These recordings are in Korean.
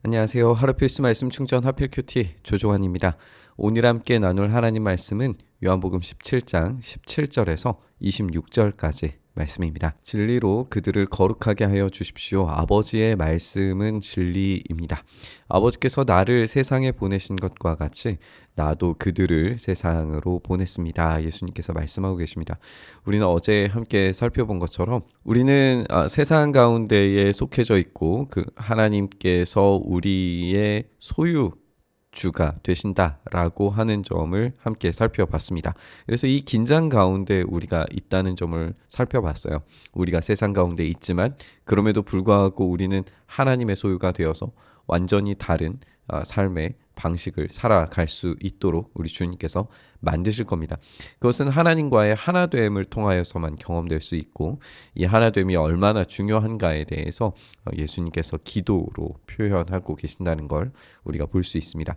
안녕하세요. 하루 필수 말씀 충전 하필 큐티 조종환입니다. 오늘 함께 나눌 하나님 말씀은 요한복음 17장 17절에서 26절까지 말씀입니다. 진리로 그들을 거룩하게 하여 주십시오. 아버지의 말씀은 진리입니다. 아버지께서 나를 세상에 보내신 것과 같이 나도 그들을 세상으로 보냈습니다. 예수님께서 말씀하고 계십니다. 우리는 어제 함께 살펴본 것처럼 우리는 세상 가운데에 속해져 있고 그 하나님께서 우리의 소유주가 되신다라고 하는 점을 함께 살펴봤습니다. 그래서 이 긴장 가운데 우리가 있다는 점을 살펴봤어요. 우리가 세상 가운데 있지만 그럼에도 불구하고 우리는 하나님의 소유가 되어서 완전히 다른 삶의 방식을 살아갈 수 있도록 우리 주님께서 만드실 겁니다. 그것은 하나님과의 하나됨을 통하여서만 경험될 수 있고 이 하나됨이 얼마나 중요한가에 대해서 예수님께서 기도로 표현하고 계신다는 걸 우리가 볼 수 있습니다.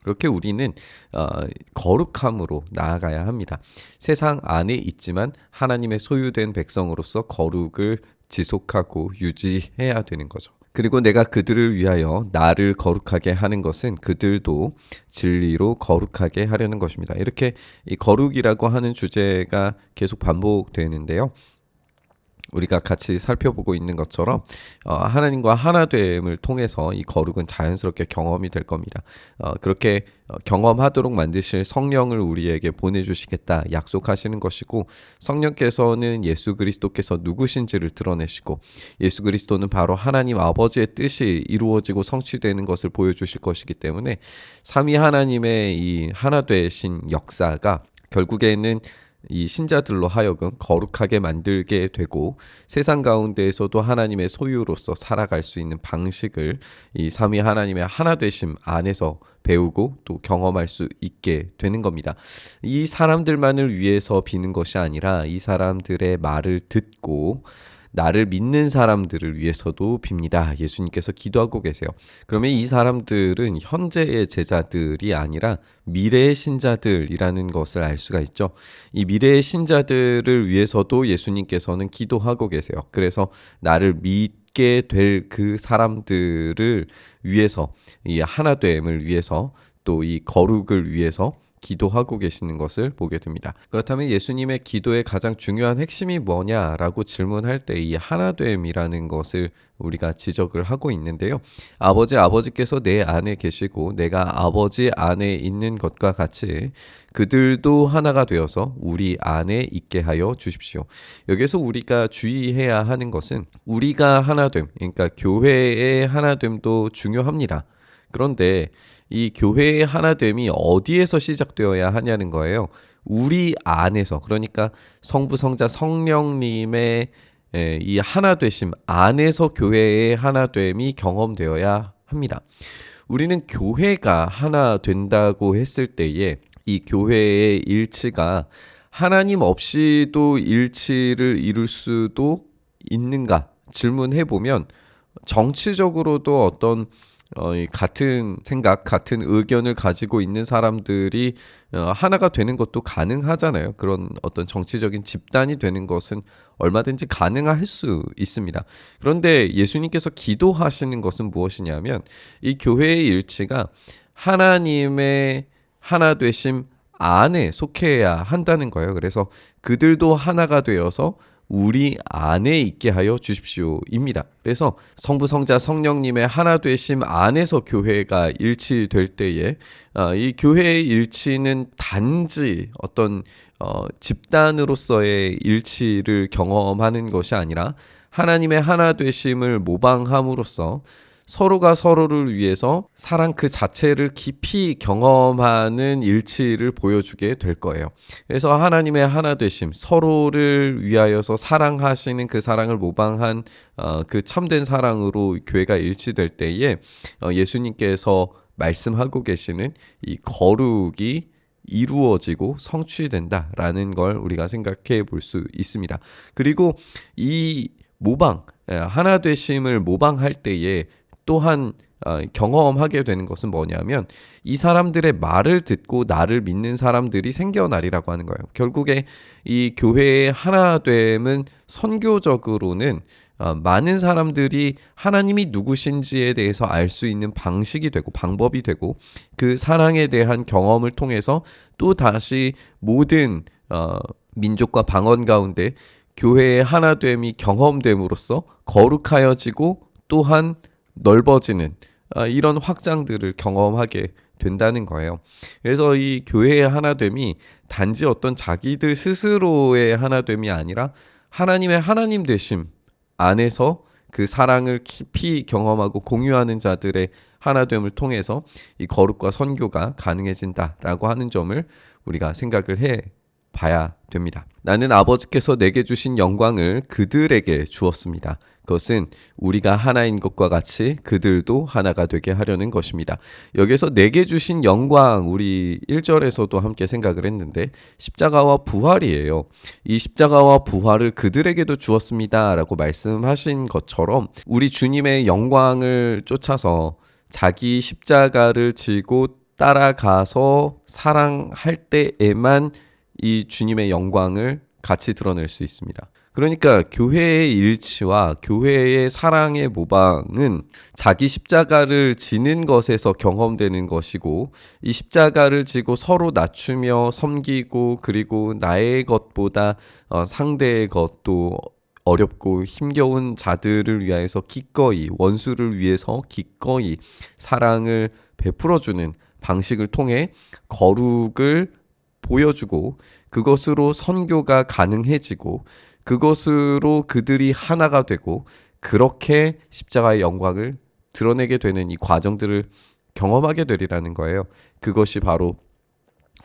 그렇게 우리는 거룩함으로 나아가야 합니다. 세상 안에 있지만 하나님의 소유된 백성으로서 거룩을 지속하고 유지해야 되는 거죠. 그리고 내가 그들을 위하여 나를 거룩하게 하는 것은 그들도 진리로 거룩하게 하려는 것입니다. 이렇게 이 거룩이라고 하는 주제가 계속 반복되는데요. 우리가 같이 살펴보고 있는 것처럼 하나님과 하나됨을 통해서 이 거룩은 자연스럽게 경험이 될 겁니다. 그렇게 경험하도록 만드실 성령을 우리에게 보내주시겠다 약속하시는 것이고, 성령께서는 예수 그리스도께서 누구신지를 드러내시고 예수 그리스도는 바로 하나님 아버지의 뜻이 이루어지고 성취되는 것을 보여주실 것이기 때문에 삼위 하나님의 이 하나 되신 역사가 결국에는 이 신자들로 하여금 거룩하게 만들게 되고 세상 가운데에서도 하나님의 소유로서 살아갈 수 있는 방식을 이 삼위 하나님의 하나 되심 안에서 배우고 또 경험할 수 있게 되는 겁니다. 이 사람들만을 위해서 비는 것이 아니라 이 사람들의 말을 듣고 나를 믿는 사람들을 위해서도 빕니다. 예수님께서 기도하고 계세요. 그러면 이 사람들은 현재의 제자들이 아니라 미래의 신자들이라는 것을 알 수가 있죠. 이 미래의 신자들을 위해서도 예수님께서는 기도하고 계세요. 그래서 나를 믿게 될 그 사람들을 위해서, 이 하나됨을 위해서, 또 이 거룩을 위해서 기도하고 계시는 것을 보게 됩니다. 그렇다면 예수님의 기도의 가장 중요한 핵심이 뭐냐라고 질문할 때 이 하나됨이라는 것을 우리가 지적을 하고 있는데요. 아버지께서 내 안에 계시고 내가 아버지 안에 있는 것과 같이 그들도 하나가 되어서 우리 안에 있게 하여 주십시오. 여기서 우리가 주의해야 하는 것은 우리가 하나됨, 그러니까 교회의 하나됨도 중요합니다. 그런데 이 교회의 하나됨이 어디에서 시작되어야 하냐는 거예요. 우리 안에서, 그러니까 성부, 성자, 성령님의 이 하나되심 안에서 교회의 하나됨이 경험되어야 합니다. 우리는 교회가 하나 된다고 했을 때에 이 교회의 일치가 하나님 없이도 일치를 이룰 수도 있는가 질문해보면 정치적으로도 어떤 같은 생각, 같은 의견을 가지고 있는 사람들이 하나가 되는 것도 가능하잖아요. 그런 어떤 정치적인 집단이 되는 것은 얼마든지 가능할 수 있습니다. 그런데 예수님께서 기도하시는 것은 무엇이냐면 이 교회의 일치가 하나님의 하나 되심 안에 속해야 한다는 거예요. 그래서 그들도 하나가 되어서 우리 안에 있게 하여 주십시오입니다. 그래서 성부, 성자, 성령님의 하나 되심 안에서 교회가 일치될 때에 이 교회의 일치는 단지 어떤 집단으로서의 일치를 경험하는 것이 아니라 하나님의 하나 되심을 모방함으로써 서로가 서로를 위해서 사랑 그 자체를 깊이 경험하는 일치를 보여주게 될 거예요. 그래서 하나님의 하나 되심, 서로를 위하여서 사랑하시는 그 사랑을 모방한 그 참된 사랑으로 교회가 일치될 때에 예수님께서 말씀하고 계시는 이 거룩이 이루어지고 성취된다라는 걸 우리가 생각해 볼 수 있습니다. 그리고 이 모방, 하나 되심을 모방할 때에 또한 경험하게 되는 것은 뭐냐면 이 사람들의 말을 듣고 나를 믿는 사람들이 생겨나리라고 하는 거예요. 결국에 이 교회의 하나됨은 선교적으로는 많은 사람들이 하나님이 누구신지에 대해서 알 수 있는 방식이 되고 방법이 되고 그 사랑에 대한 경험을 통해서 또 다시 모든 민족과 방언 가운데 교회의 하나됨이 경험됨으로써 거룩하여지고 또한 넓어지는 이런 확장들을 경험하게 된다는 거예요. 그래서 이 교회의 하나됨이 단지 어떤 자기들 스스로의 하나됨이 아니라 하나님의 하나님 되심 안에서 그 사랑을 깊이 경험하고 공유하는 자들의 하나됨을 통해서 이 거룩과 선교가 가능해진다라고 하는 점을 우리가 생각을 해 봐야 됩니다. 나는 아버지께서 내게 주신 영광을 그들에게 주었습니다. 그것은 우리가 하나인 것과 같이 그들도 하나가 되게 하려는 것입니다. 여기서 내게 주신 영광, 우리 1절에서도 함께 생각을 했는데 십자가와 부활이에요. 이 십자가와 부활을 그들에게도 주었습니다 라고 말씀하신 것처럼 우리 주님의 영광을 쫓아서 자기 십자가를 지고 따라가서 사랑할 때에만 이 주님의 영광을 같이 드러낼 수 있습니다. 그러니까 교회의 일치와 교회의 사랑의 모방은 자기 십자가를 지는 것에서 경험되는 것이고 이 십자가를 지고 서로 낮추며 섬기고 그리고 나의 것보다 상대의 것도 어렵고 힘겨운 자들을 위하여서 기꺼이 원수를 위해서 기꺼이 사랑을 베풀어주는 방식을 통해 거룩을 보여주고 그것으로 선교가 가능해지고 그것으로 그들이 하나가 되고 그렇게 십자가의 영광을 드러내게 되는 이 과정들을 경험하게 되리라는 거예요. 그것이 바로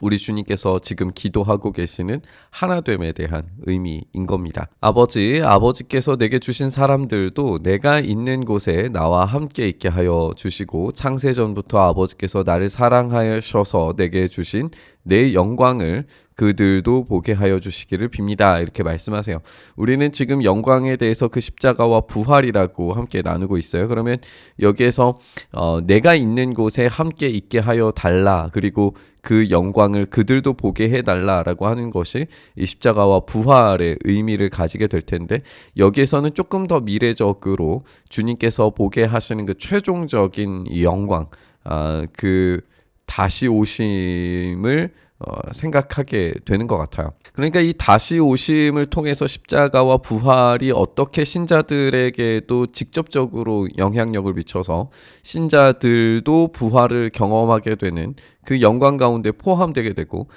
우리 주님께서 지금 기도하고 계시는 하나됨에 대한 의미인 겁니다. 아버지께서 내게 주신 사람들도 내가 있는 곳에 나와 함께 있게 하여 주시고 창세전부터 아버지께서 나를 사랑하셔서 내게 주신 내 영광을 그들도 보게 하여 주시기를 빕니다. 이렇게 말씀하세요. 우리는 지금 영광에 대해서 그 십자가와 부활이라고 함께 나누고 있어요. 그러면 여기에서 내가 있는 곳에 함께 있게 하여 달라. 그리고 그 영광을 그들도 보게 해달라라고 하는 것이 이 십자가와 부활의 의미를 가지게 될 텐데 여기에서는 조금 더 미래적으로 주님께서 보게 하시는 그 최종적인 이 영광, 그 다시 오심을 생각하게 되는 것 같아요. 그러니까 이 다시 오심을 통해서 십자가와 부활이 어떻게 신자들에게도 직접적으로 영향력을 미쳐서 신자들도 부활을 경험하게 되는 그 영광 가운데 포함되게 되고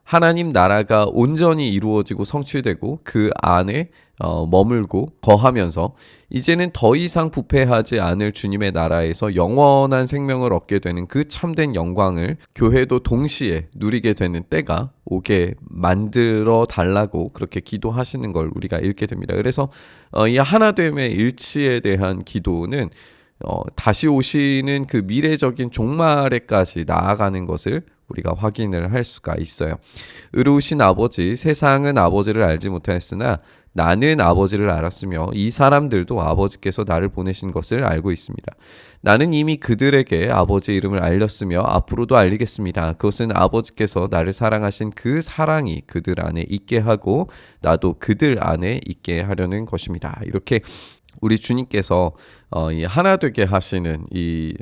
하나님 나라가 온전히 이루어지고 성취되고 그 안에 머물고 거하면서 이제는 더 이상 부패하지 않을 주님의 나라에서 영원한 생명을 얻게 되는 그 참된 영광을 교회도 동시에 누리게 되는 때가 오게 만들어 달라고 그렇게 기도하시는 걸 우리가 읽게 됩니다. 그래서 이 하나됨의 일치에 대한 기도는 다시 오시는 그 미래적인 종말에까지 나아가는 것을 우리가 확인을 할 수가 있어요. 의로우신 아버지, 세상은 아버지를 알지 못하였으나 나는 아버지를 알았으며 이 사람들도 아버지께서 나를 보내신 것을 알고 있습니다. 나는 이미 그들에게 아버지의 이름을 알렸으며 앞으로도 알리겠습니다. 그것은 아버지께서 나를 사랑하신 그 사랑이 그들 안에 있게 하고 나도 그들 안에 있게 하려는 것입니다. 이렇게 우리 주님께서 이 하나 되게 하시는 이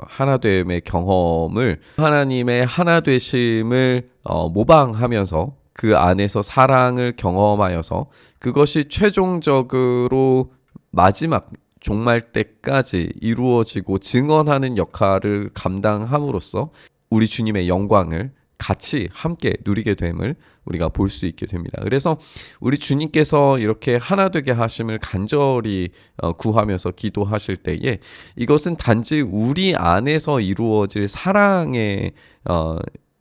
하나됨의 경험을 하나님의 하나 되심을 모방하면서 그 안에서 사랑을 경험하여서 그것이 최종적으로 마지막 종말 때까지 이루어지고 증언하는 역할을 감당함으로써 우리 주님의 영광을 같이 함께 누리게 됨을 우리가 볼 수 있게 됩니다. 그래서 우리 주님께서 이렇게 하나 되게 하심을 간절히 구하면서 기도하실 때에 이것은 단지 우리 안에서 이루어질 사랑에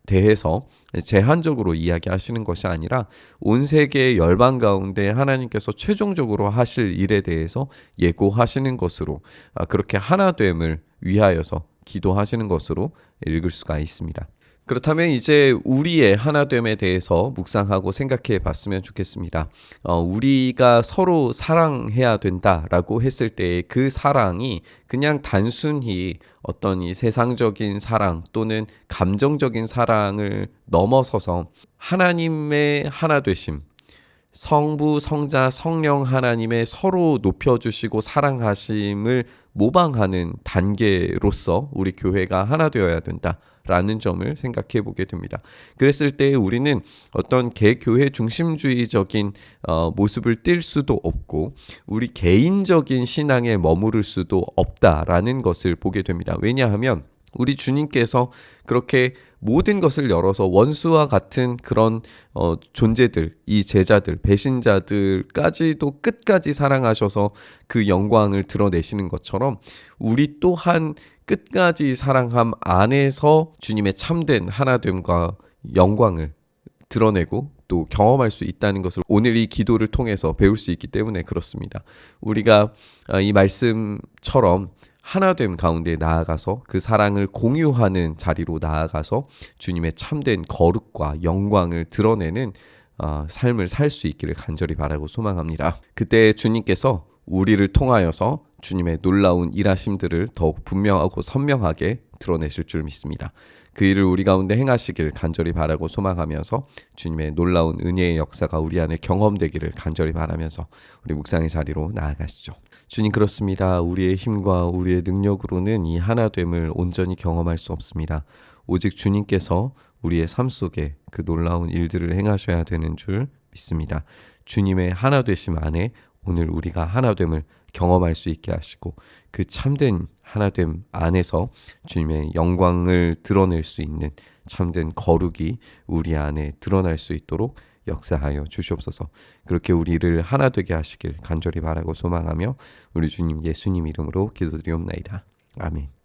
대해서 제한적으로 이야기하시는 것이 아니라 온 세계의 열방 가운데 하나님께서 최종적으로 하실 일에 대해서 예고하시는 것으로 그렇게 하나됨을 위하여서 기도하시는 것으로 읽을 수가 있습니다. 그렇다면 이제 우리의 하나됨에 대해서 묵상하고 생각해 봤으면 좋겠습니다. 우리가 서로 사랑해야 된다라고 했을 때 그 사랑이 그냥 단순히 어떤 이 세상적인 사랑 또는 감정적인 사랑을 넘어서서 하나님의 하나되심, 성부, 성자, 성령 하나님의 서로 높여주시고 사랑하심을 모방하는 단계로서 우리 교회가 하나 되어야 된다라는 점을 생각해 보게 됩니다. 그랬을 때 우리는 어떤 개교회 중심주의적인 모습을 띌 수도 없고 우리 개인적인 신앙에 머무를 수도 없다라는 것을 보게 됩니다. 왜냐하면 우리 주님께서 그렇게 모든 것을 열어서 원수와 같은 그런 존재들, 이 제자들, 배신자들까지도 끝까지 사랑하셔서 그 영광을 드러내시는 것처럼 우리 또한 끝까지 사랑함 안에서 주님의 참된 하나됨과 영광을 드러내고 또 경험할 수 있다는 것을 오늘 이 기도를 통해서 배울 수 있기 때문에 그렇습니다. 우리가 이 말씀처럼 하나됨 가운데 나아가서 그 사랑을 공유하는 자리로 나아가서 주님의 참된 거룩과 영광을 드러내는 삶을 살 수 있기를 간절히 바라고 소망합니다. 그때 주님께서 우리를 통하여서 주님의 놀라운 일하심들을 더욱 분명하고 선명하게 드러내실 줄 믿습니다. 그 일을 우리 가운데 행하시길 간절히 바라고 소망하면서 주님의 놀라운 은혜의 역사가 우리 안에 경험되기를 간절히 바라면서 우리 묵상의 자리로 나아가시죠. 주님, 그렇습니다. 우리의 힘과 우리의 능력으로는 이 하나됨을 온전히 경험할 수 없습니다. 오직 주님께서 우리의 삶 속에 그 놀라운 일들을 행하셔야 되는 줄 믿습니다. 주님의 하나되심 안에 오늘 우리가 하나됨을 경험할 수 있게 하시고 그 참된 하나됨 안에서 주님의 영광을 드러낼 수 있는 참된 거룩이 우리 안에 드러날 수 있도록 역사하여 주시옵소서. 그렇게 우리를 하나 되게 하시길 간절히 바라고 소망하며 우리 주님 예수님 이름으로 기도드리옵나이다. 아멘.